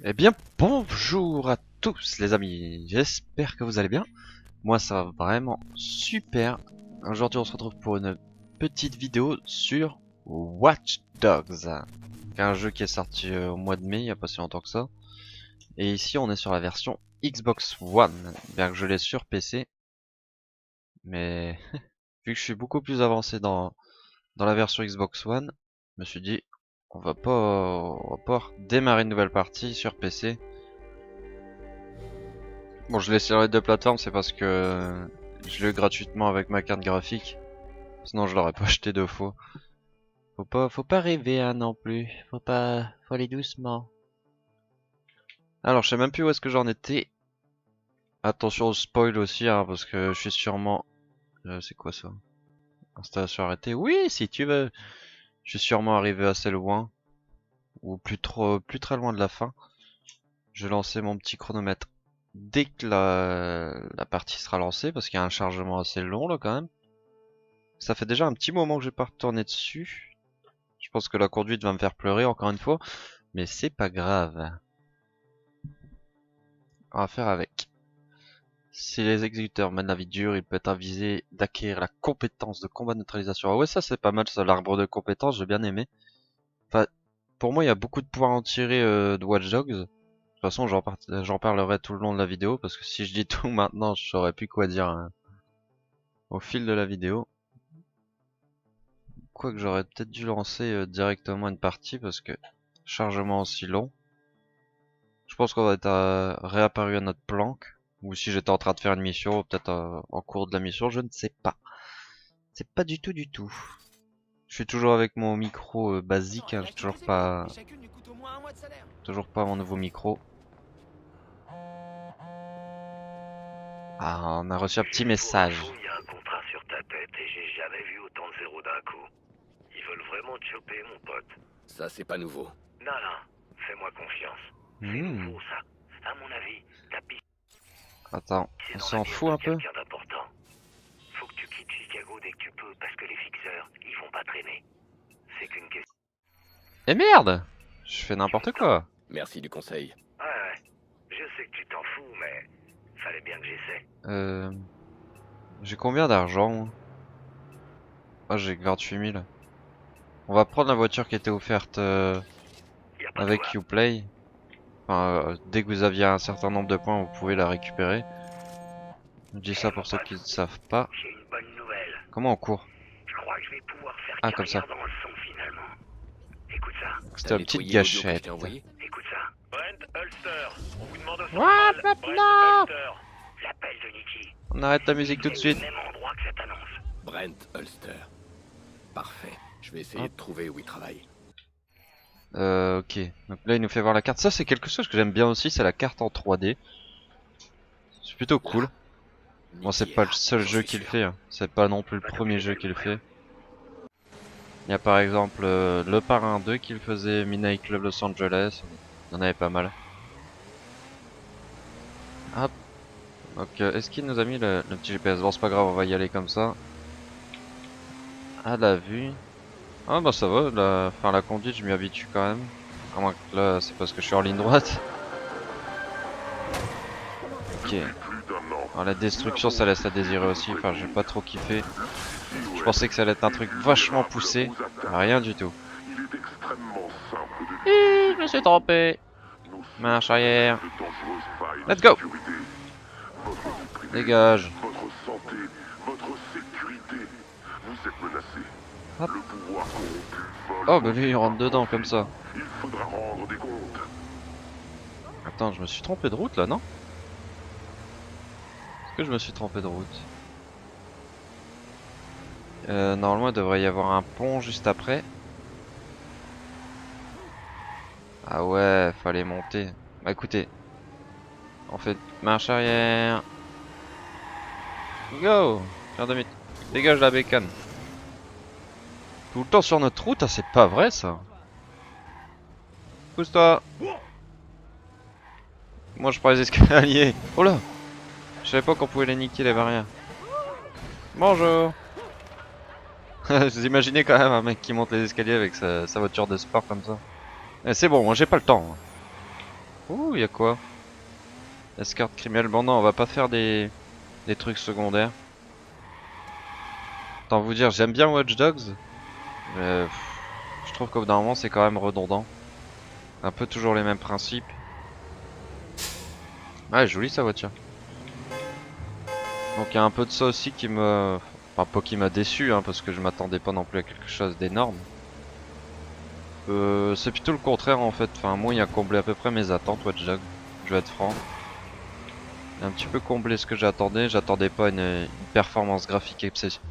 Eh bien, bonjour à tous les amis, j'espère que vous allez bien. Moi ça va vraiment super. Aujourd'hui on se retrouve pour une petite vidéo sur Watch Dogs. Un jeu qui est sorti au mois de mai, il n'y a pas si longtemps que ça. Et ici on est sur la version Xbox One, bien que je l'ai sur PC. Mais vu que je suis beaucoup plus avancé dans la version Xbox One, je me suis dit on va pas démarrer une nouvelle partie sur PC. Bon, je l'ai sur les deux plateformes, c'est parce que je l'ai eu gratuitement avec ma carte graphique. Sinon, je l'aurais pas acheté deux fois. Faut pas rêver, hein, non plus. Faut aller doucement. Alors, je sais même plus où est-ce que j'en étais. Attention au spoil aussi, hein, parce que je suis sûrement... c'est quoi ça? Installation arrêtée. Oui, si tu veux. Je suis sûrement arrivé assez loin. Ou plus très loin de la fin. Je vais lancer mon petit chronomètre dès que la partie sera lancée, parce qu'il y a un chargement assez long, là, quand même. Ça fait déjà un petit moment que j'ai pas retourné dessus. Je pense que la conduite va me faire pleurer encore une fois, mais c'est pas grave. On va faire avec. Si les exécuteurs mènent la vie dure, il peut être avisé d'acquérir la compétence de combat de neutralisation. Ah ouais, ça c'est pas mal, ça, l'arbre de compétences, j'ai bien aimé. Enfin, pour moi, il y a beaucoup de points à en tirer de Watch Dogs. De toute façon, j'en parlerai tout le long de la vidéo, parce que si je dis tout maintenant, je saurais plus quoi dire hein, au fil de la vidéo. Quoique j'aurais peut-être dû lancer directement une partie, parce que chargement aussi long. Je pense qu'on va être réapparu à notre planque. Ou si j'étais en train de faire une mission, peut-être en cours de la mission, je ne sais pas. C'est pas du tout. Je suis toujours avec mon micro basique, hein, j'ai toujours pas mon nouveau micro. Ah, on a reçu un petit message. Il y a un contrat sur ta tête et j'ai jamais vu autant de zéros d'un coup. Ils veulent vraiment te choper, mon pote. Ça, c'est pas nouveau. Non, fais-moi confiance. C'est nouveau, ça. À mon avis, ta piste Attends, c'est on dans s'en la mire fout de un peu. quelqu'un d'important. Faut que tu quittes Chicago dès que tu peux, parce que les fixeurs, ils vont pas traîner. C'est qu'une question. Eh merde! Je fais n'importe quoi. Merci du conseil. Ouais. Je sais que tu t'en fous, mais fallait bien que j'essaie. J'ai combien d'argent moi? Ah, j'ai que 28 000. On va prendre la voiture qui était offerte Y a pas de avec quoi. Uplay. Enfin, dès que vous aviez un certain nombre de points, vous pouvez la récupérer. Je dis ça pour ceux qui ne savent pas. J'ai une bonne nouvelle. Comment on court? Je crois que je vais pouvoir faire Ah, comme ça. carrière dans le son, finalement. Écoute ça. C'était T'as une petite nettoyé l'audio que je gâchette. t'ai envoyé? Écoute ça. Brent Ulster, on vous demande au What central. maintenant? Brent Ulster. L'appel de Nicky. On arrête la musique tout de C'est suite. le même endroit que cette annonce. Brent Ulster. Parfait. Je vais essayer de trouver où il travaille. Ok. Donc là, il nous fait voir la carte. Ça, c'est quelque chose que j'aime bien aussi, c'est la carte en 3D. C'est plutôt cool. Bon, c'est pas le seul jeu qu'il fait. Hein. C'est pas non plus le premier jeu qu'il fait. Il y a par exemple Le Parrain 2 qu'il faisait, Midnight Club Los Angeles. Il y en avait pas mal. Hop. Donc, est-ce qu'il nous a mis le petit GPS? Bon, c'est pas grave, on va y aller comme ça. À la vue. Ah bah ça va, la conduite je m'y habitue quand même. À moins que là c'est parce que je suis en ligne droite. Ok. Alors la destruction ça laisse à désirer aussi, enfin j'ai pas trop kiffé. Je pensais que ça allait être un truc vachement poussé. Rien du tout. Je me suis trompé. Marche arrière. Let's go. Dégage. Votre santé, votre sécurité, vous êtes menacés. Hop. Le pouvoir corrompu vole. Oh bah lui il rentre dedans comme ça. Il faudra rendre des comptes. Attends, je me suis trompé de route là, non? Est-ce que je me suis trompé de route? Normalement il devrait y avoir un pont juste après. Ah ouais, fallait monter. Bah écoutez, on fait marche arrière. Go! Faire demi. Dégage la bécane. Tout le temps sur notre route, ah, c'est pas vrai ça. Pousse-toi. Moi je prends les escaliers. Oh là! Je savais pas qu'on pouvait les niquer les barrières. Bonjour! Vous imaginez quand même un mec qui monte les escaliers avec sa voiture de sport comme ça. Eh, c'est bon, moi j'ai pas le temps. Ouh, y a quoi? Escorte criminelle. Bon non, on va pas faire des trucs secondaires. Tant vous dire, j'aime bien Watch Dogs, mais je trouve qu'au bout d'un moment c'est quand même redondant. Un peu toujours les mêmes principes. Ouais, jolie sa voiture. Donc il y a un peu de ça aussi qui me... Enfin pas qui m'a déçu, hein, parce que je m'attendais pas non plus à quelque chose d'énorme. C'est plutôt le contraire en fait. Enfin moi il a comblé à peu près mes attentes Watch Dogs. Je vais être franc. Il a un petit peu comblé ce que j'attendais. J'attendais pas une performance graphique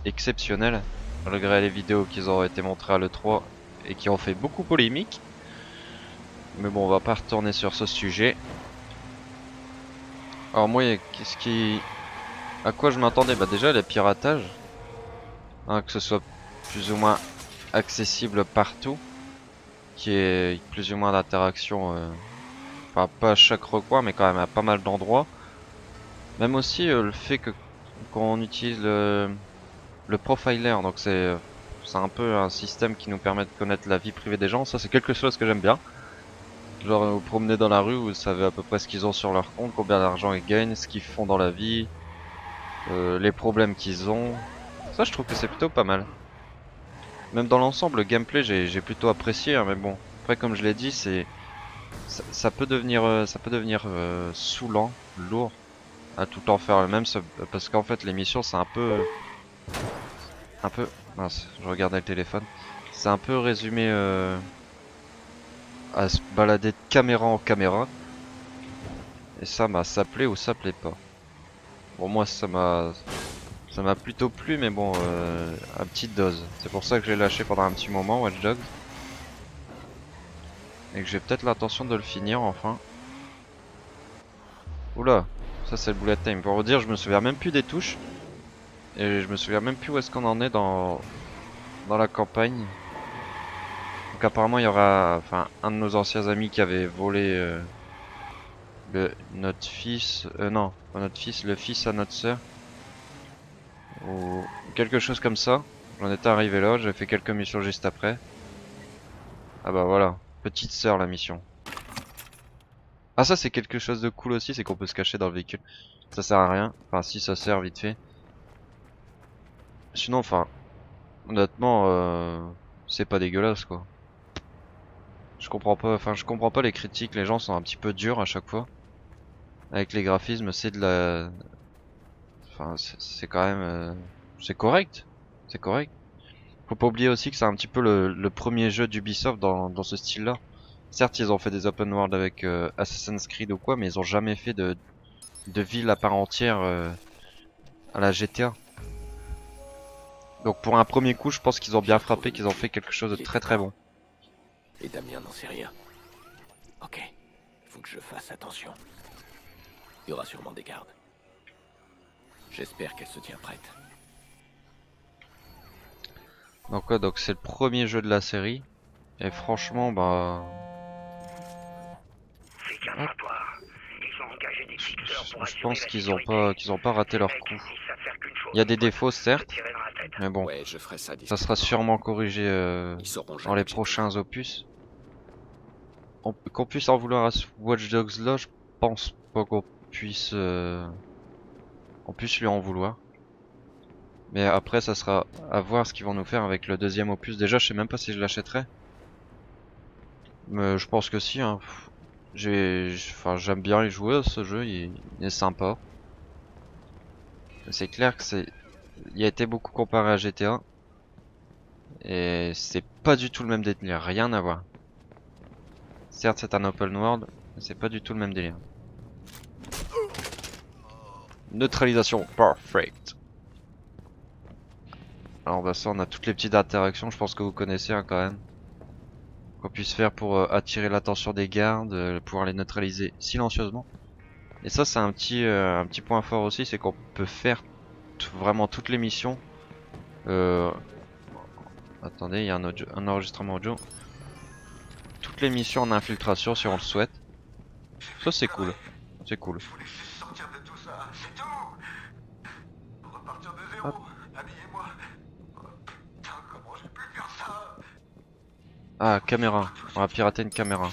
exceptionnelle. Malgré les vidéos qui ont été montrées à l'E3 et qui ont fait beaucoup polémique. Mais bon, on va pas retourner sur ce sujet. Alors moi, qu'est-ce qui... À quoi je m'attendais? Bah déjà, le piratage. Hein, que ce soit plus ou moins accessible partout. Qu'il y ait plus ou moins d'interaction. Enfin, pas à chaque recoin, mais quand même à pas mal d'endroits. Même aussi le fait que qu'on utilise le profiler, donc c'est un peu un système qui nous permet de connaître la vie privée des gens. Ça, c'est quelque chose que j'aime bien. Genre vous promenez dans la rue, vous savez à peu près ce qu'ils ont sur leur compte, combien d'argent ils gagnent, ce qu'ils font dans la vie, les problèmes qu'ils ont. Ça, je trouve que c'est plutôt pas mal. Même dans l'ensemble, le gameplay, j'ai plutôt apprécié, hein, mais bon. Après, comme je l'ai dit, ça peut devenir saoulant, lourd, à tout le temps faire le même, parce qu'en fait, les missions, c'est un peu mince, je regardais le téléphone. C'est un peu résumé à se balader de caméra en caméra. Et ça plaît ou ça plaît pas. Bon, moi ça m'a plutôt plu, mais bon, à petite dose. C'est pour ça que j'ai lâché pendant un petit moment Watch Dogs. Et que j'ai peut-être l'intention de le finir enfin. Oula, ça c'est le bullet time. Pour vous dire, je me souviens même plus des touches. Et je me souviens même plus où est-ce qu'on en est dans la campagne. Donc apparemment il y aura un de nos anciens amis qui avait volé notre fils, non, pas notre fils, le fils à notre sœur. Ou quelque chose comme ça. J'en étais arrivé là, j'ai fait quelques missions juste après. Ah bah voilà, petite sœur la mission. Ah ça c'est quelque chose de cool aussi, c'est qu'on peut se cacher dans le véhicule. Ça sert à rien, enfin si ça sert vite fait. Sinon honnêtement c'est pas dégueulasse quoi. Je comprends pas les critiques, les gens sont un petit peu durs à chaque fois. Avec les graphismes c'est de la... Enfin c'est quand même... c'est correct. C'est correct. Faut pas oublier aussi que c'est un petit peu le premier jeu d'Ubisoft dans ce style-là. Certes, ils ont fait des open world avec Assassin's Creed ou quoi, mais ils ont jamais fait de ville à part entière à la GTA. Donc pour un premier coup, je pense qu'ils ont bien frappé, qu'ils ont fait quelque chose de très très bon. Et Damien n'en sait rien. Ok, faut que je fasse attention. Il y aura sûrement des gardes. J'espère qu'elle se tient prête. Donc ouais, donc c'est le premier jeu de la série. Et franchement, bah... Fais gaffe à toi. Ils ont engagé des fixeurs pour Je assurer pense la qu'ils ont pas raté leur coup. Ils savent faire qu'une chose. Il y a des défauts certes, Tirer dans la tête. mais bon, Ouais, je ferai ça ça sera sûrement corrigé Ils sauront dans jamais les que j'ai prochains opus. Qu'on puisse en vouloir à ce Watch Dogs là, je pense pas qu'on puisse lui en vouloir. Mais après ça sera à voir ce qu'ils vont nous faire avec le deuxième opus. Déjà je sais même pas si je l'achèterai. Mais je pense que si hein. J'aime bien y jouer à ce jeu, il est sympa. C'est clair que il a été beaucoup comparé à GTA. Et c'est pas du tout le même délire, rien à voir. Certes c'est un open world, mais c'est pas du tout le même délire. Neutralisation perfect. Alors bah ça on a toutes les petites interactions, je pense que vous connaissez hein, quand même. Qu'on puisse faire pour attirer l'attention des gardes, pouvoir les neutraliser silencieusement. Et ça c'est un petit point fort aussi, c'est qu'on peut faire vraiment toutes les missions. Attendez, il y a un enregistrement audio. Toutes les missions en infiltration si on le souhaite. Ça c'est cool, c'est cool. Je voulais juste sortir de tout ça, c'est tout. Repartir de zéro, Hop. habillez-moi. Oh, putain, comment j'ai pu faire ça? Ah, caméra. On va pirater une caméra.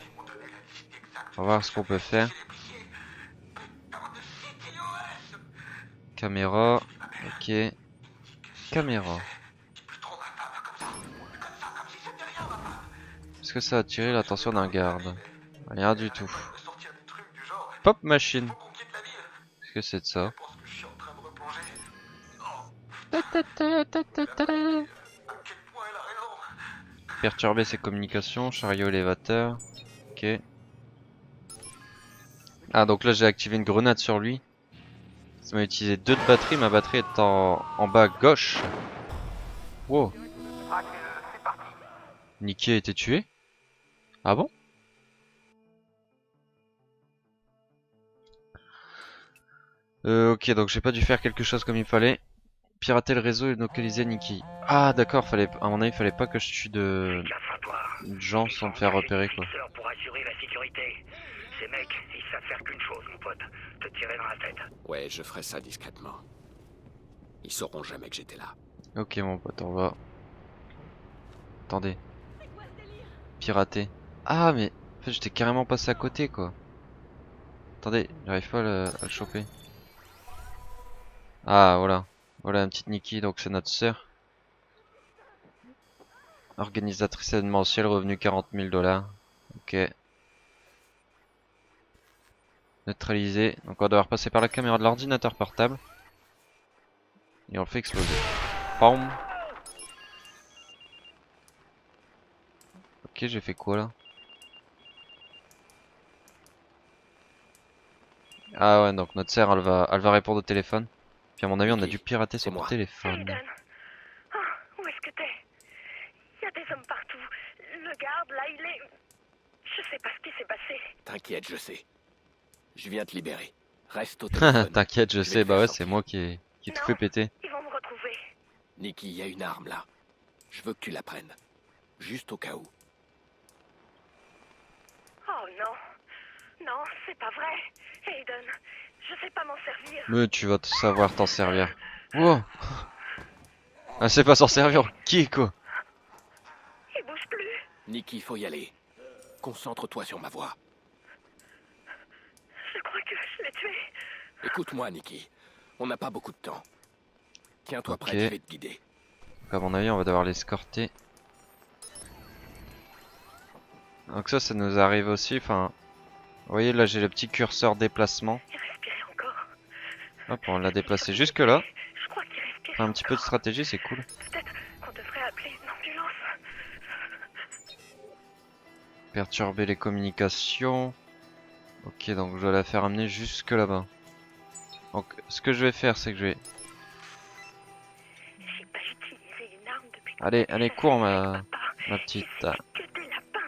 Ils m'ont donné la liste On va voir ce qu'on peut faire. Caméra. Ok. Caméra. Est-ce que ça a attiré l'attention d'un garde? Rien du tout. Pop machine. Qu'est-ce que c'est de ça? Perturber ses communications, chariot élévateur. Ok. Ah donc là j'ai activé une grenade sur lui. Ça m'a utilisé 2 de batterie, ma batterie est en bas gauche. Wow. Nikki a été tué? Ah bon? Ok, donc j'ai pas dû faire quelque chose comme il fallait. Pirater le réseau et localiser Nikki. Ah d'accord, fallait, à mon avis, fallait pas que je tue de gens sans me faire repérer quoi. Pour assurer la sécurité. Ces mecs, ils savent faire qu'une chose, mon pote. Te tirer dans la tête. Ouais, je ferai ça discrètement. Ils sauront jamais que j'étais là. Ok mon pote, on va... Attendez. Pirater. Ah mais... En fait j'étais carrément passé à côté quoi. Attendez, j'arrive pas à le choper. Ah voilà. Voilà une petite Nikki, donc c'est notre sœur. Organisatrice événementielle, revenu 40 000 $. Ok. Neutralisé. Donc on va devoir passer par la caméra de l'ordinateur portable. Et on le fait exploser. Pam. Ok, j'ai fait quoi là? Ah ouais, donc notre sœur elle va répondre au téléphone. Puis à mon avis on a dû pirater son moi. téléphone. Aiden. Oh, où est-ce que t'es? Il y a des hommes partout. Le garde, là, il est... Je sais pas ce qui s'est passé. T'inquiète, je sais. Je viens te libérer. Reste au téléphone. T'inquiète, je vais sais, te bah faire ouais, sortir. c'est moi qui tout Non. fait péter. Ils vont me retrouver. Nikki, il y a une arme là. Je veux que tu la prennes. Juste au cas où. Oh non. Non, c'est pas vrai. Aiden, je sais pas m'en servir. Mais tu vas savoir t'en servir. Wow. Elle sait pas s'en servir, qui quoi? Il bouge plus. Nikki, faut y aller. Concentre-toi sur ma voix. Je crois que je l'ai tué. Écoute-moi, Nikki. On n'a pas beaucoup de temps. Tiens-toi Ok. prête, je vais te guider. Donc à mon avis, on va devoir l'escorter. Donc ça nous arrive aussi. Enfin, vous voyez là, j'ai le petit curseur déplacement. Il respirait encore. Hop, on l'a déplacé jusque là. Je crois qu'il respirait Enfin, un petit peu de encore. stratégie, c'est cool. Peut-être qu'on devrait appeler une ambulance. Perturber les communications. Ok, donc je dois la faire amener jusque là-bas. Donc, ce que je vais faire, c'est que je vais... J'ai pas utilisé une arme depuis... Allez, allez, cours ma Papa, petite. c'est que des lapins.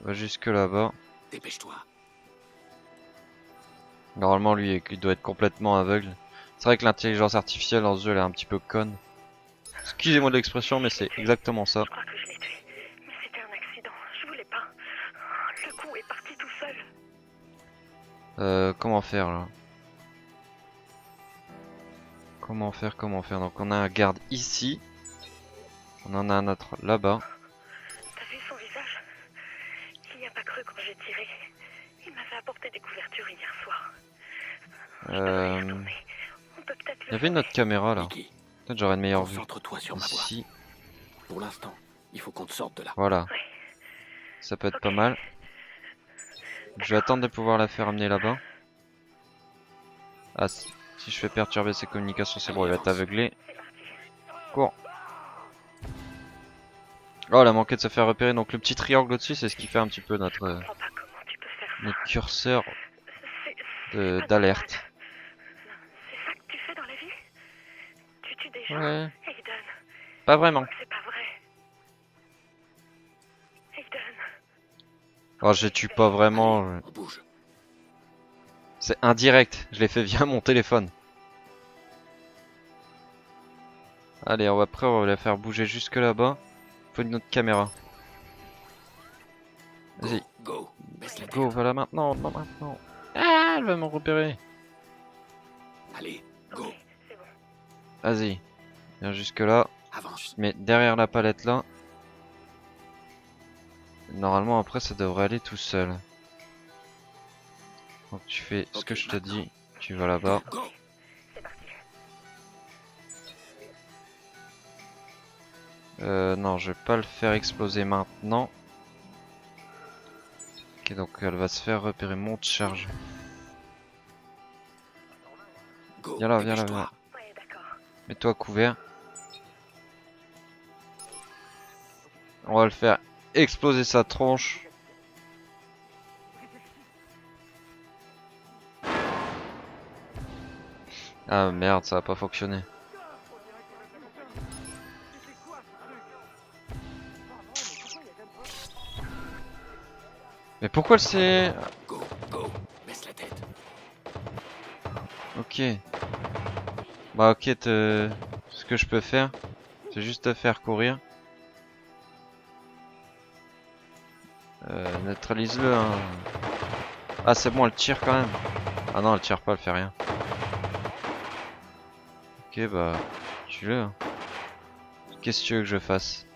Va jusque là-bas. Dépêche-toi. Normalement, lui, il doit être complètement aveugle. C'est vrai que l'intelligence artificielle dans ce jeu, elle est un petit peu conne. Excusez-moi de l'expression, mais c'est exactement ça. Je crois que je l'ai tué. Mais c'était un accident. Je voulais pas. Le coup est parti tout seul. Comment faire là? Comment faire? Donc on a un garde ici. On en a un autre là-bas. T'as vu son visage? Il n'y a pas cru quand j'ai tiré. Il m'avait apporté des couvertures hier soir. Je devrais y retourner. On peut peut-être Il y avait une autre caméra là. Nikki, Peut-être j'aurais une meilleure vue. concentre-toi sur ma voix. Ici. Pour l'instant, il faut qu'on te sorte de là. Voilà. Ouais. Ça peut être pas mal. Je vais attendre de pouvoir la faire amener là-bas. Ah, si je fais perturber ses communications, c'est bon, il va être aveuglé. Cours. Oh, elle a manqué de se faire repérer. Donc le petit triangle au-dessus, c'est ce qui fait un petit peu Je notre, comprends pas comment tu peux faire ça. notre curseur C'est pas d'alerte. normal. C'est ça que tu fais dans la vie? Tu tues des gens? Ouais. Aiden, Pas vraiment. c'est pas vrai. Aiden, Oh, je les tue pas vraiment. Allez, on bouge. C'est indirect. Je l'ai fait via mon téléphone. Allez, après, on va la faire bouger jusque là-bas. Faut une autre caméra. Vas-y. Go. Baisse la tête. Go, voilà maintenant. Non, maintenant. Ah, elle va me repérer. Allez, go. ok, c'est bon. Vas-y. Viens jusque là. Avance. Mais derrière la palette là. Normalement après ça devrait aller tout seul. Donc tu fais ce Ok, que je te maintenant. dis, tu vas là-bas. Go. C'est parti. Non, je vais pas le faire exploser maintenant. Ok, donc elle va se faire repérer, monte charge. Go. Viens là, viens là, Dépêche-toi. viens là. Ouais, d'accord. Mets-toi à couvert. On va le faire exploser sa tronche. Ah merde, ça a pas fonctionné. Mais pourquoi elle s'est... Go. Go. Baisse la tête. Ok. Bah ok, ce que je peux faire, c'est juste te faire courir. Neutralise-le, hein. Ah c'est bon, elle tire quand même. Ah non, elle tire pas, elle fait rien. Ok, bah, tue-le. Hein. Qu'est-ce que tu veux que je fasse?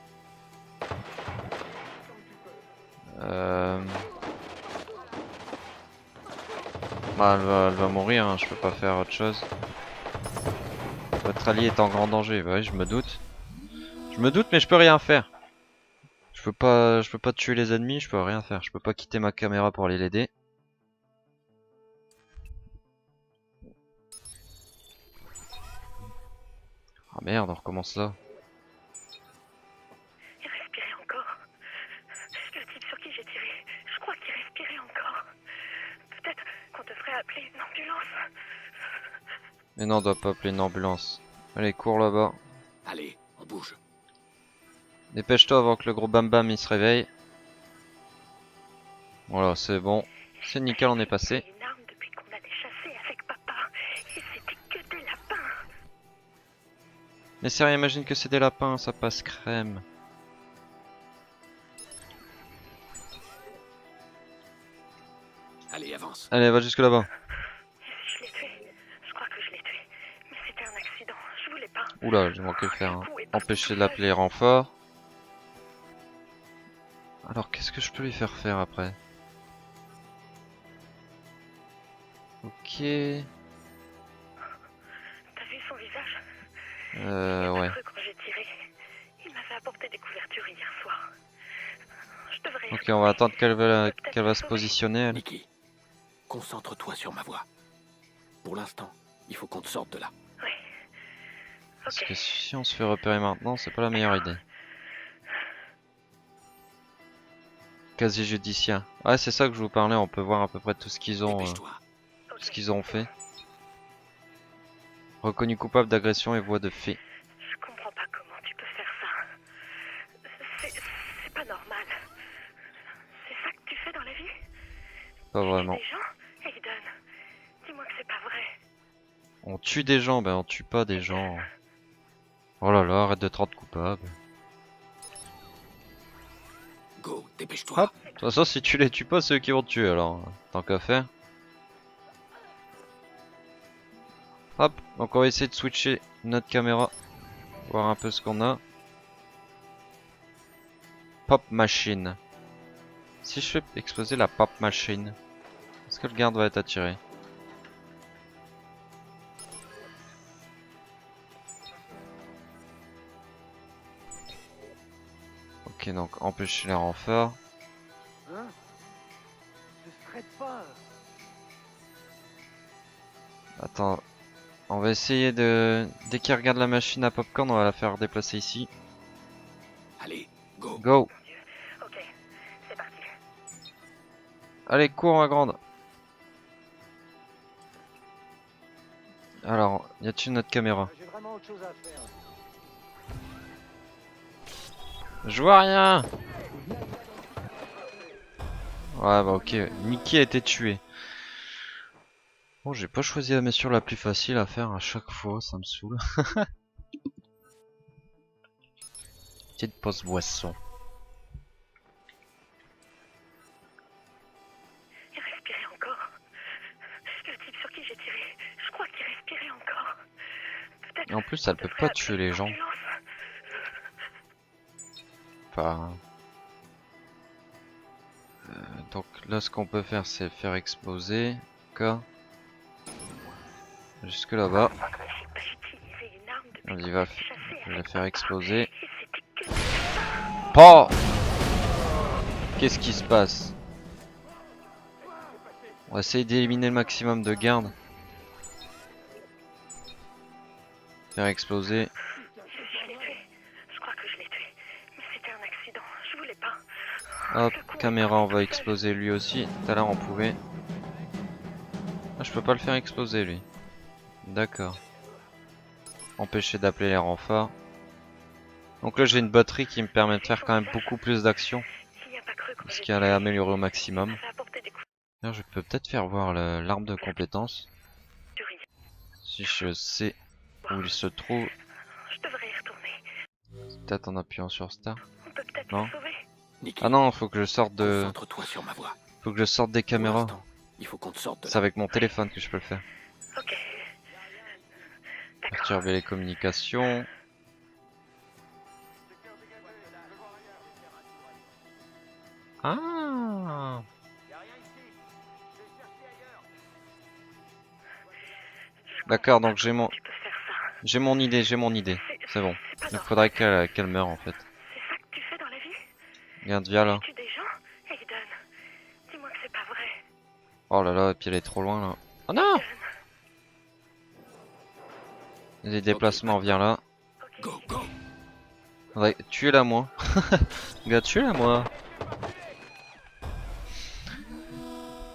Bah, elle va mourir, hein. Je peux pas faire autre chose. Votre allié est en grand danger. Bah oui, je me doute. Je me doute, mais je peux rien faire. Je peux pas tuer les ennemis, je peux rien faire. Je peux pas quitter ma caméra pour aller l'aider. Ah merde, on recommence là. Il respirait encore. Le type sur qui j'ai tiré, je crois qu'il respirait encore. Peut-être qu'on devrait appeler une ambulance. Mais non, on doit pas appeler une ambulance. Allez, cours là-bas. Allez, on bouge. Dépêche-toi avant que le gros Bam Bam il se réveille. Voilà, c'est bon. C'est nickel, on est passé. Une arme depuis qu'on allait chasser avec papa. Et c'était que des lapins. Mais sérieux, imagine que c'est des lapins, ça passe crème. Allez, avance. Allez, va jusque là-bas. Et si je l'ai tué? Je crois que je l'ai tué. Mais c'était un accident. Je voulais pas. Oula, j'ai manqué de faire Le un... coup est parti empêcher tout de l'appeler renfort. Alors, qu'est-ce que je peux lui faire faire après? Ok. seul. T'as vu son visage? Il a Ouais. pas cru quand j'ai tiré. Il m'avait apporté des couvertures hier soir. Je devrais y Ok, on va attendre qu'elle Peut-être va se se sauver. positionner, elle. Nikki, concentre-toi sur ma voix. Pour l'instant, il faut qu'on te sorte de là. Ouais. Parce Ok. que si on se fait repérer maintenant, c'est pas la meilleure idée. Casier judiciaire. Ouais, c'est ça que je vous parlais, on peut voir à peu près tout ce qu'ils ont, Dépêche-toi. Ok. ce qu'ils ont fait. Reconnu coupable d'agression et voie de fait. Je comprends pas comment tu peux faire ça. C'est pas normal. C'est ça que tu fais dans la vie? Pas Tu tues vraiment. des gens? Aiden, dis-moi que c'est pas vrai. On tue des gens, ben on tue pas des gens. Oh là là, arrête de te rendre coupable. Go, dépêche-toi. Hop. De toute façon, si tu les tues pas, c'est eux qui vont te tuer alors. Tant qu'à faire. Hop, donc on va essayer de switcher notre caméra. Voir un peu ce qu'on a. Pop machine. Si je fais exploser la pop machine, est-ce que le garde va être attiré? Ok, donc empêcher les renforts. Hein? Je serais pas. Attends, on va essayer de... Dès qu'il regarde la machine à popcorn, on va la faire déplacer ici. Allez, go. Go! Mon Dieu. Ok, c'est parti. Allez, cours ma grande! Alors, y a-t-il notre caméra? J'ai vraiment autre chose à faire. Je vois rien! Ouais, bah ok, Nikki a été tué. Bon, j'ai pas choisi la mission la plus facile à faire à chaque fois, ça me saoule. Petite pause boisson. Il respirait encore. Le type sur qui j'ai tiré, je crois qu'il respirait encore. Peut-être Et en plus, elle qu'on peut devrait pas appeler tuer les une gens. ambulance. Enfin... Donc là, ce qu'on peut faire, c'est faire exploser. D'accord. Jusque là-bas. J'ai pas utilisé une arme depuis On y qu'on va. s'est chassé Je vais avec faire papa. exploser. Et c'était que des lapins. Oh! Qu'est-ce qui se passe? On va essayer d'éliminer le maximum de gardes. Faire exploser. Je l'ai tué. Je crois que je l'ai tué. Mais c'était un accident. Je voulais pas. Hop, Le coup est caméra, on parti va tout seul. exploser lui aussi. Tout à l'heure, on pouvait. Ah, je peux pas le faire exploser lui. D'accord. Empêcher d'appeler les renforts. Donc là, j'ai une batterie qui me permet de faire quand même beaucoup plus d'actions. Il n'y a pas cru quand Ce j'ai qui allait tiré. améliorer au Il maximum. m'avait apporté des coups D'ailleurs, je peux peut-être faire voir l'arme de compétence. de riz. Si je sais où il se trouve. Je devrais y retourner. Peut-être en appuyant sur Start. On peut peut-être Non. le sauver. Nikki, Ah non, faut que je sorte de. concentre-toi sur ma voix. Faut que je sorte des Pour caméras. l'instant, il faut qu'on te sorte de C'est là. avec mon téléphone que je peux le faire. Ok. D'accord. Perturber les communications. Ah. D'accord, donc j'ai mon Tu peux faire ça. j'ai mon idée. C'est bon. C'est pas Il normal. faudrait qu'elle meure en fait. C'est ça que tu fais dans la vie? Regarde, viens là. Tu tues des gens? Aiden, dis-moi que c'est pas vrai. Oh là là, et puis elle est trop loin là. Oh non! Il y a des déplacements, viens là. Ok. Go, go. Ouais, tuez-la moi. Regarde, tuez-la moi.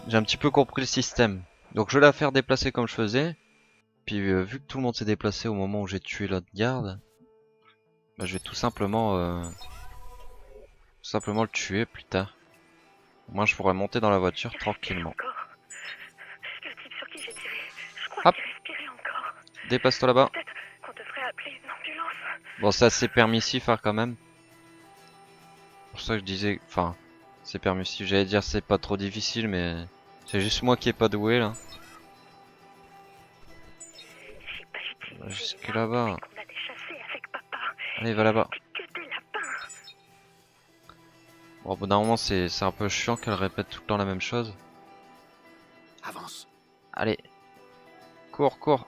J'ai un petit peu compris le système. Donc je vais la faire déplacer comme je faisais. Puis vu que tout le monde s'est déplacé au moment où j'ai tué l'autre garde, bah, je vais tout simplement le tuer plus tard. Moi je pourrais monter dans la voiture Il respirait tranquillement. encore. Le type sur qui j'ai tiré, je crois Hop. qu'il respirait encore. Dépasse-toi là-bas. Peut-être qu'on devrait appeler une ambulance. Bon, c'est assez permissif hein, quand même. C'est pour ça que je disais, enfin, c'est permissif. J'allais dire c'est pas trop difficile, mais c'est juste moi qui est pas doué là. J'ai pas utilisé Jusque une arme là-bas. depuis qu'on allait chasser avec papa. Allez, va là-bas. C'était que des lapins. Bon, au bout d'un moment, c'est un peu chiant qu'elle répète tout le temps la même chose. Avance. Allez, cours, cours.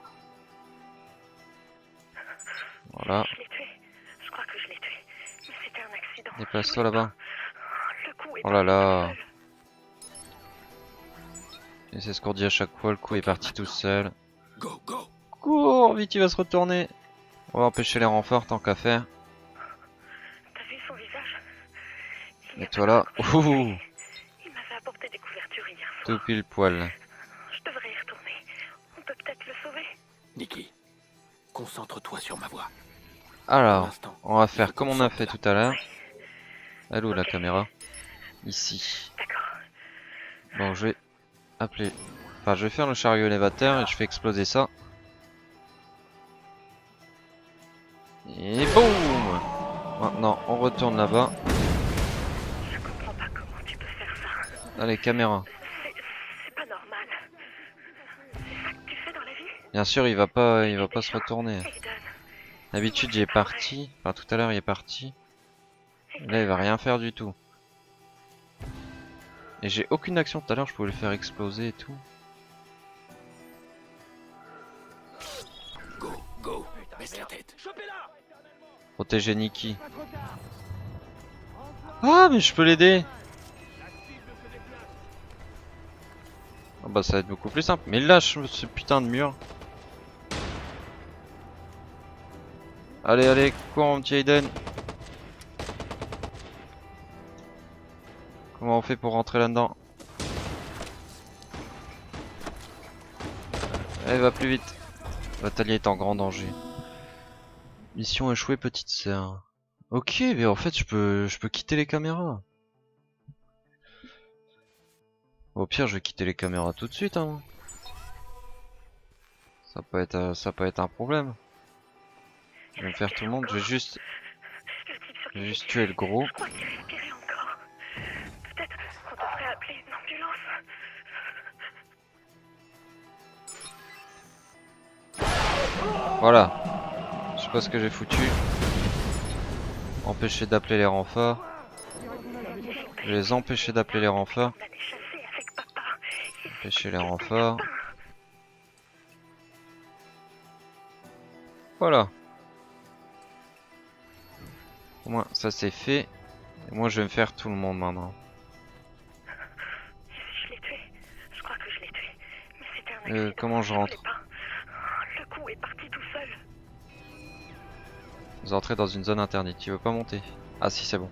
Voilà, Je l'ai tué. Je crois que je l'ai tué. Mais c'était un accident. déplace-toi là-bas. Le coup est Oh là parti là. tout seul. Et c'est ce qu'on dit à chaque fois, le coup est parti tout seul. Go, go. Cours, vite, il va se retourner. On va empêcher les renforts tant qu'à faire. T'as vu son visage? Il y a Et toi là, pas longtemps, ouh, il m'avait apporté des couvertures hier tout soir. pile poil. Je devrais y retourner. On peut peut-être le sauver. Nikki, concentre-toi sur ma voix. Pour Alors, l'instant, on va il faut faire qu'on comme on a sorte fait de là. tout à l'heure. Oui. Elle est où la Ok. caméra? Ici. D'accord. Bon, je vais appeler. Enfin, je vais faire le chariot élévateur et je fais exploser ça. Et boum! Maintenant, on retourne là-bas. Je comprends pas comment tu peux faire ça. Allez, caméra. C'est pas normal. C'est ça que tu fais dans la vie? Bien sûr, il va pas se retourner. Aiden. D'habitude, il est parti. Enfin, tout à l'heure, il est parti. Là, il va rien faire du tout. Et j'ai aucune action. Tout à l'heure, je pouvais le faire exploser et tout. Go, go. Baisse la tête. Protéger Nikki. Ah, mais je peux l'aider. Ah bah, ça va être beaucoup plus simple. Mais lâche ce putain de mur. Allez, allez, cours mon petit Aiden. Comment on fait pour rentrer là-dedans? Allez, va plus vite. L'atelier est en grand danger. Mission échouée, petite sœur. Ok, mais en fait, je peux quitter les caméras. Au pire, je vais quitter les caméras tout de suite. Hein. Ça peut être un problème. Je vais me faire tout le monde. Je vais juste tuer le gros. Je crois qu'il respirait encore. Peut-être qu'on devrait appeler une ambulance. Voilà. Je sais pas ce que j'ai foutu. Empêcher d'appeler les renforts. J'ai pas Je vais les empêcher d'appeler les renforts. On allait chasser avec papa. Empêcher les renforts. Voilà. Au moins ça c'est fait. Et moi je vais me faire tout le monde maintenant. Je l'ai tué. Je crois que je l'ai tué. Mais c'était un accident. Comment je rentre? voulais pas. Le coup est parti tout seul. Vous entrez dans une zone interdite. Tu veux pas monter? Ah si c'est bon.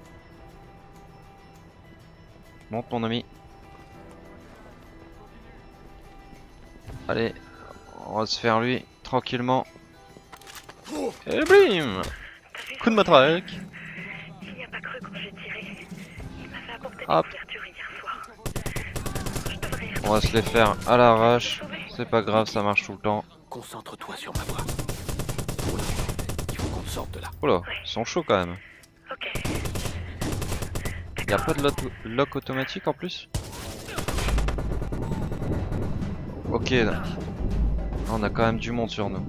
Monte mon ami. Allez, on va se faire lui tranquillement. Et bim! T'as vu Coup de matraque. Il n'y a pas cru quand j'ai tiré. Il m'avait apporté des Hop. couvertures hier soir. Je devrais y On va se les faire à l'arrache. C'est pas grave, ça marche tout le temps. Concentre-toi sur ma voix. Pour l'instant, il faut qu'on sorte de là. Oula, ils sont chauds quand même. Ok. Y'a pas de lock automatique en plus? Ok, là. On a quand même du monde sur nous.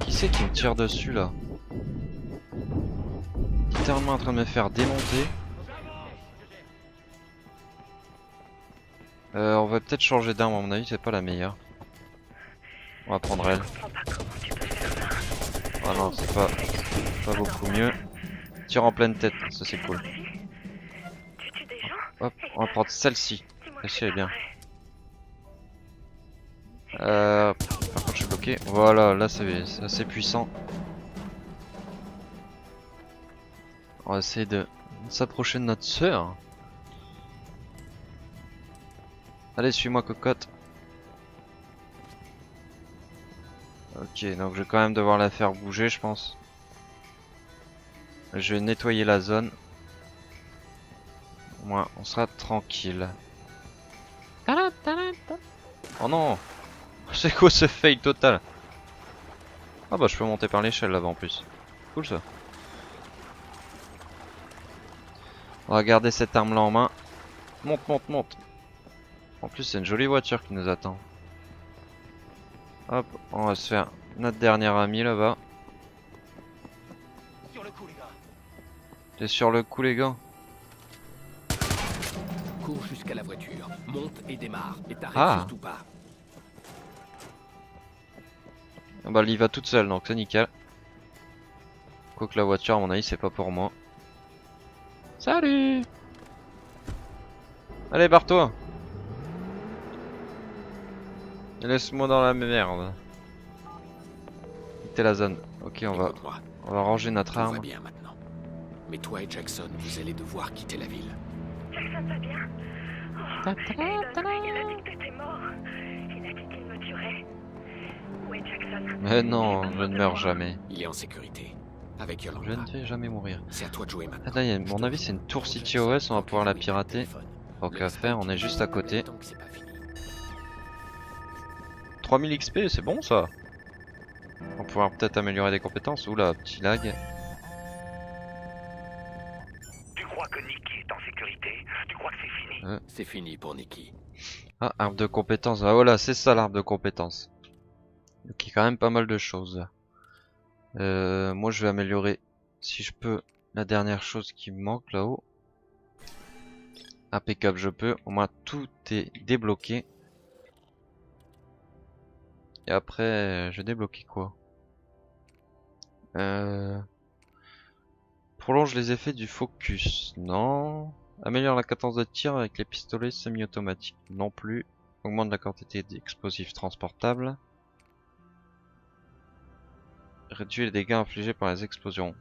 Qui c'est qui me tire dessus là? Littéralement en train de me faire démonter. On va peut-être changer d'arme, à mon avis c'est pas la meilleure. On va prendre elle. Je comprends pas comment tu peux faire ça. Ah non, c'est pas beaucoup mieux. Tire en pleine tête, ça c'est cool. Tu tues des gens? Hop, on va prendre celle-ci. Dis-moi Celle-ci que elle est c'est bien. pas vrai. Par contre je suis bloqué. Voilà, là c'est assez puissant. On va essayer de s'approcher de notre sœur. Allez, suis-moi cocotte. Ok, donc je vais quand même devoir la faire bouger je pense. Je vais nettoyer la zone. Au moins on sera tranquille. Oh non! C'est quoi ce fail total? Ah bah je peux monter par l'échelle là-bas en plus. Cool ça. On va garder cette arme là en main. Monte, monte, monte. En plus c'est une jolie voiture qui nous attend. Hop, on va se faire notre dernière amie là-bas. T'es sur le coup les gars? Cours jusqu'à la voiture, monte et démarre, et t'arrêtes Ah. surtout pas. Ah bah elle y va toute seule donc c'est nickel. Quoique la voiture à mon avis c'est pas pour moi. Salut! Allez barre-toi! Et laisse-moi dans la merde. Quitter la zone. Ok on va ranger notre Tout va arme. bien maintenant. Mais toi et Jackson, vous allez devoir quitter la ville. Jackson va bien. Oh, Aiden, il a dit que t'étais mort. Il a dit qu'il me tuerait. Où est Jackson? Mais non, je ne meurs jamais. Il est en sécurité. Avec Je Yolanda. ne vais jamais mourir. C'est à toi de jouer maintenant. Ah là, à mon avis c'est une tour City OS, on va pouvoir la pirater. Tant qu'à faire, on est juste à côté. 3000 XP, c'est bon ça. On va pouvoir peut-être améliorer des compétences. Oula, petit lag. Tu crois que Nikki est en sécurité? Tu crois que c'est fini? C'est fini pour Nikki. Ah, arbre de compétences. Ah voilà, c'est ça l'arbre de compétences. Donc il y a quand même pas mal de choses. Moi je vais améliorer, si je peux, la dernière chose qui me manque là-haut. Impeccable, je peux. Au moins tout est débloqué. Et après, je vais débloquer quoi? Prolonge les effets du focus. Non. Améliore la cadence de tir avec les pistolets semi-automatiques. Non plus. Augmente la quantité d'explosifs transportables. Réduit les dégâts infligés par les explosions.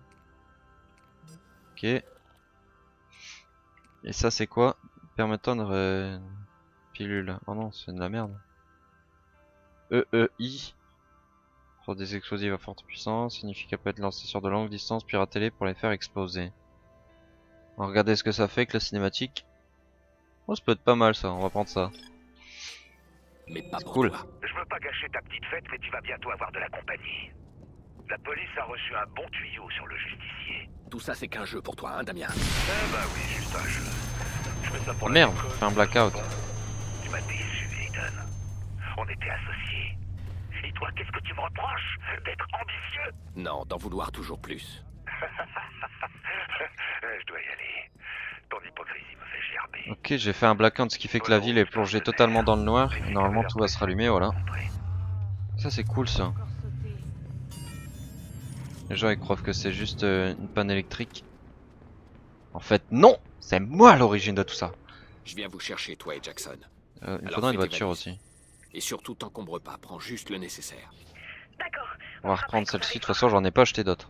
Ok. Et ça c'est quoi? Permettant de pilule. Oh non, c'est de la merde. EEI. Pour des explosifs à forte puissance. Signifie qu'elle peut être lancée sur de longues distances puis ratellée pour les faire exploser. On va regarder ce que ça fait avec la cinématique. Oh, ça peut être pas mal ça, on va prendre ça. Mais pas pour Cool. toi. Je veux pas gâcher ta petite fête, mais tu vas bientôt avoir de la compagnie. La police a reçu un bon tuyau sur le justicier. Tout ça, c'est qu'un jeu pour toi, hein, Damien? Eh bah oui, juste un jeu. Je fais ça pour Oh la merde, déconne. fais un blackout. Tu m'as déçu, Aiden. On était associés. Et toi, qu'est-ce que tu me reproches? D'être ambitieux? Non, d'en vouloir toujours plus. Ok, j'ai fait un blackout, ce qui fait que la ville est plongée totalement dans le noir. Et normalement tout va se rallumer, voilà. Ça c'est cool ça. Les gens ils croient que c'est juste une panne électrique. En fait non, c'est moi à l'origine de tout ça. Je viens vous chercher, toi et Jackson. Il me Alors faudra fais une tes voiture valises. aussi. Et surtout, t'encombre pas, prends juste le nécessaire. D'accord. On va reprendre celle-ci, de toute façon j'en ai pas acheté d'autres.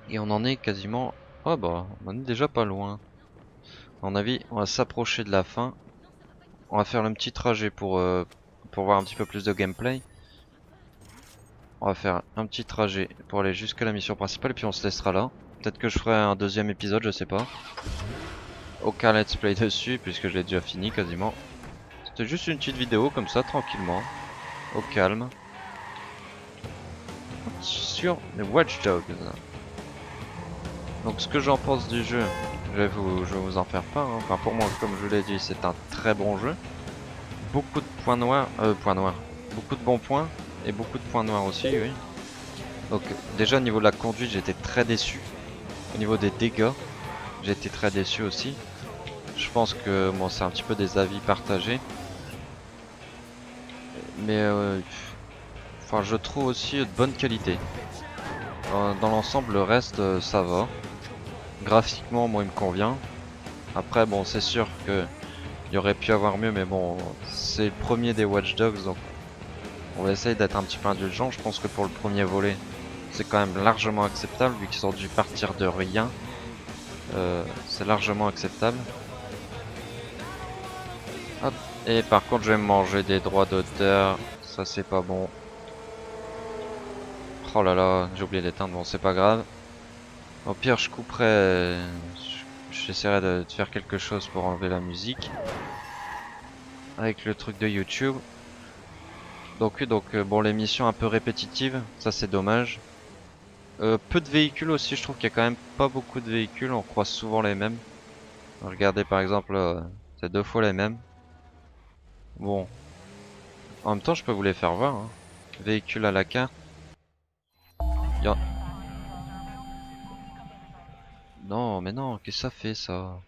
Et on en est quasiment... Oh bah, on en est déjà pas loin. À mon avis, on va s'approcher de la fin. On va faire le petit trajet pour voir un petit peu plus de gameplay. On va faire un petit trajet pour aller jusqu'à la mission principale et puis on se laissera là. Peut-être que je ferai un deuxième épisode, je sais pas. Aucun let's play dessus puisque je l'ai déjà fini quasiment. C'était juste une petite vidéo comme ça, tranquillement. Au calme. Sur les Watch Dogs. Donc ce que j'en pense du jeu, je vais vous en faire part. Hein. Enfin pour moi, comme je vous l'ai dit, c'est un très bon jeu. Beaucoup de points noirs, beaucoup de bons points et beaucoup de points noirs aussi, oui. Donc déjà au niveau de la conduite, j'étais très déçu. Au niveau des dégâts, j'ai été très déçu aussi. Je pense que bon, c'est un petit peu des avis partagés. Mais enfin, je trouve aussi de bonne qualité. Dans l'ensemble, le reste, ça va. Graphiquement, moi, il me convient. Après, bon, c'est sûr que il y aurait pu avoir mieux, mais bon, c'est le premier des Watch Dogs, donc on va essayer d'être un petit peu indulgent. Je pense que pour le premier volet, c'est quand même largement acceptable, vu qu'ils ont dû partir de rien. C'est largement acceptable. Hop. Et par contre, je vais me manger des droits d'auteur. Ça, c'est pas bon. Oh là là, j'ai oublié d'éteindre. Bon, c'est pas grave. Au pire, je couperai. J'essaierai de faire quelque chose pour enlever la musique. Avec le truc de YouTube. Donc oui, bon, les missions un peu répétitives. Ça, c'est dommage. Peu de véhicules aussi. Je trouve qu'il y a quand même pas beaucoup de véhicules. On croise souvent les mêmes. Regardez par exemple, c'est 2 fois les mêmes. Bon. En même temps, je peux vous les faire voir. Hein. Véhicules à la carte. Non, mais non, qu'est-ce que ça fait ça?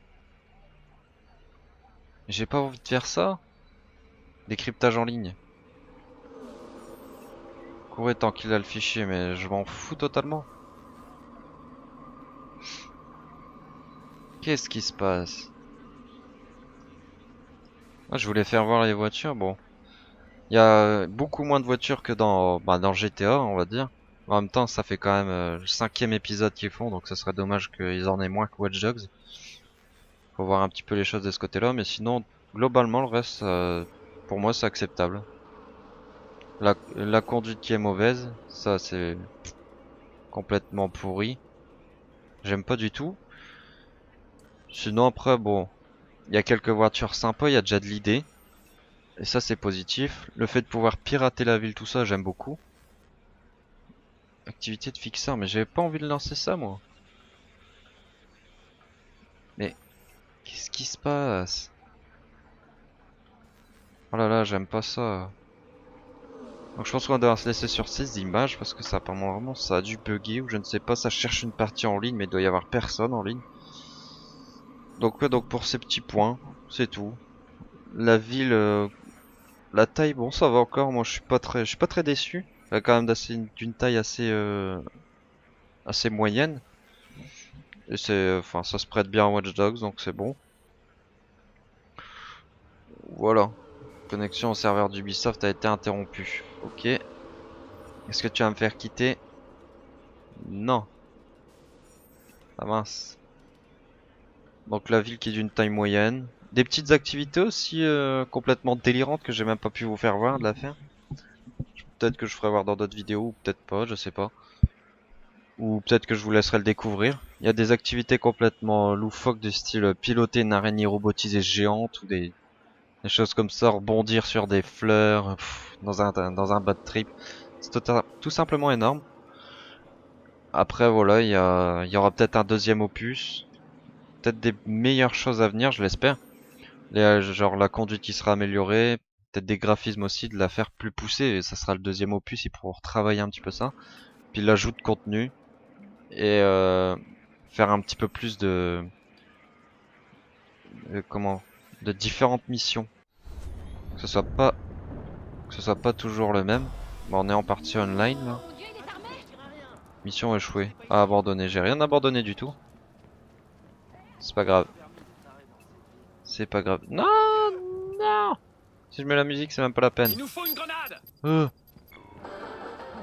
J'ai pas envie de faire ça. Décryptage en ligne. Courez tant qu'il a le fichier, mais je m'en fous totalement. Qu'est-ce qui se passe? Ah, je voulais faire voir les voitures, bon. Il y a beaucoup moins de voitures que dans GTA, on va dire. En même temps, ça fait quand même le 5e épisode qu'ils font, donc ce serait dommage qu'ils en aient moins que Watch Dogs. Faut voir un petit peu les choses de ce côté-là, mais sinon, globalement, le reste, pour moi, c'est acceptable. La conduite qui est mauvaise, ça c'est complètement pourri. J'aime pas du tout. Sinon après, bon, il y a quelques voitures sympas, il y a déjà de l'idée. Et ça c'est positif. Le fait de pouvoir pirater la ville, tout ça, j'aime beaucoup. Activité de fixeur, mais j'avais pas envie de lancer ça moi. Mais qu'est-ce qui se passe? Oh là là, j'aime pas ça. Donc je pense qu'on doit se laisser sur ces images parce que ça apparemment vraiment ça a dû bugger ou je ne sais pas, ça cherche une partie en ligne mais il doit y avoir personne en ligne. Donc ouais, donc pour ces petits points, c'est tout. La ville, la taille, bon ça va encore, moi je suis pas très déçu. Elle est quand même d'une taille assez moyenne. Et enfin ça se prête bien à Watch Dogs donc c'est bon. Voilà. Connexion au serveur d'Ubisoft a été interrompue. Ok. Est-ce que tu vas me faire quitter? Non. Ah mince. Donc la ville qui est d'une taille moyenne. Des petites activités aussi complètement délirantes que j'ai même pas pu vous faire voir de la faire. Peut-être que je ferai voir dans d'autres vidéos ou peut-être pas, je sais pas. Ou peut-être que je vous laisserai le découvrir. Il y a des activités complètement loufoques du style piloter une araignée robotisée géante ou des choses comme ça, rebondir sur des fleurs dans un bad trip. C'est tout simplement énorme. Après voilà, il y aura peut-être un deuxième opus. Peut-être des meilleures choses à venir, je l'espère. Genre la conduite qui sera améliorée, peut-être des graphismes aussi, de la faire plus poussée, et ça sera le deuxième opus, ils pourront retravailler un petit peu ça. Puis l'ajout de contenu, et faire un petit peu plus comment, de différentes missions. Que ce soit pas toujours le même. Bon, on est en partie online là. Mission échouée. À abandonner. J'ai rien abandonné du tout. C'est pas grave. C'est pas grave. Non, non. Si je mets la musique, c'est même pas la peine. Il nous faut une grenade.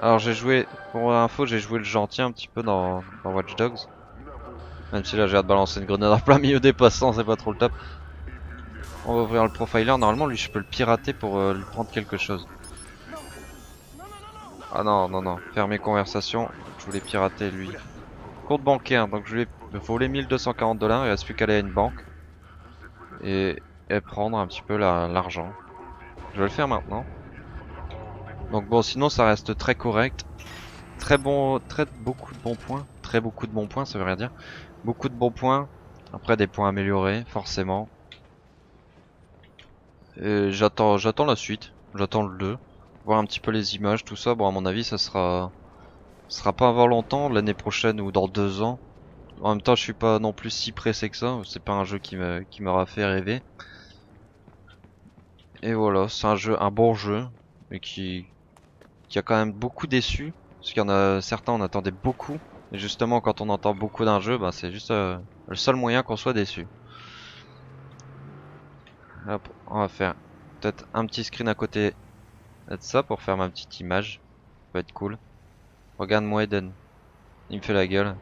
Alors j'ai joué, pour info, j'ai joué le gentil un petit peu dans Watch Dogs. Même si là j'ai hâte de balancer une grenade en plein milieu des passants, c'est pas trop le top. On va ouvrir le profiler. Normalement, lui, je peux le pirater pour lui prendre quelque chose. Ah non, non, non. Fermer conversation. Je voulais pirater lui. Compte bancaire. Donc je lui ai volé 1240 $. Il reste plus qu'à aller à une banque. Et prendre un petit peu l'argent. Je vais le faire maintenant. Donc bon, sinon ça reste très correct. Beaucoup de bons points. Très beaucoup de bons points, ça veut rien dire. Beaucoup de bons points. Après des points améliorés, forcément. Et j'attends la suite. J'attends le 2. Voir un petit peu les images, tout ça. Bon, à mon avis, ça sera pas avant longtemps, l'année prochaine ou dans 2 ans. En même temps, je suis pas non plus si pressé que ça. C'est pas un jeu qui m'aura fait rêver. Et voilà, c'est un bon jeu, mais qui a quand même beaucoup déçu. Parce qu'il y en a certains, on attendait beaucoup. Et justement, quand on entend beaucoup d'un jeu, bah, c'est juste le seul moyen qu'on soit déçu. Hop, on va faire peut-être un petit screen à côté de ça pour faire ma petite image. Ça va être cool. Regarde-moi Eden. Il me fait la gueule.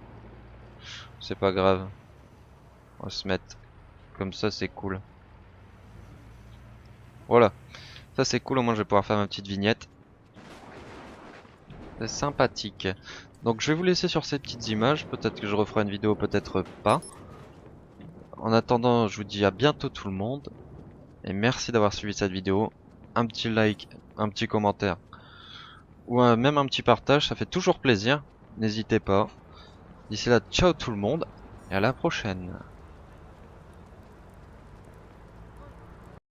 C'est pas grave. On va se mettre comme ça, c'est cool. Voilà. Ça c'est cool, au moins je vais pouvoir faire ma petite vignette. C'est sympathique. Donc je vais vous laisser sur ces petites images. Peut-être que je referai une vidéo, peut-être pas. En attendant, je vous dis à bientôt tout le monde. Et merci d'avoir suivi cette vidéo. Un petit like, un petit commentaire. Ou même un petit partage, ça fait toujours plaisir. N'hésitez pas. D'ici là, ciao tout le monde. Et à la prochaine.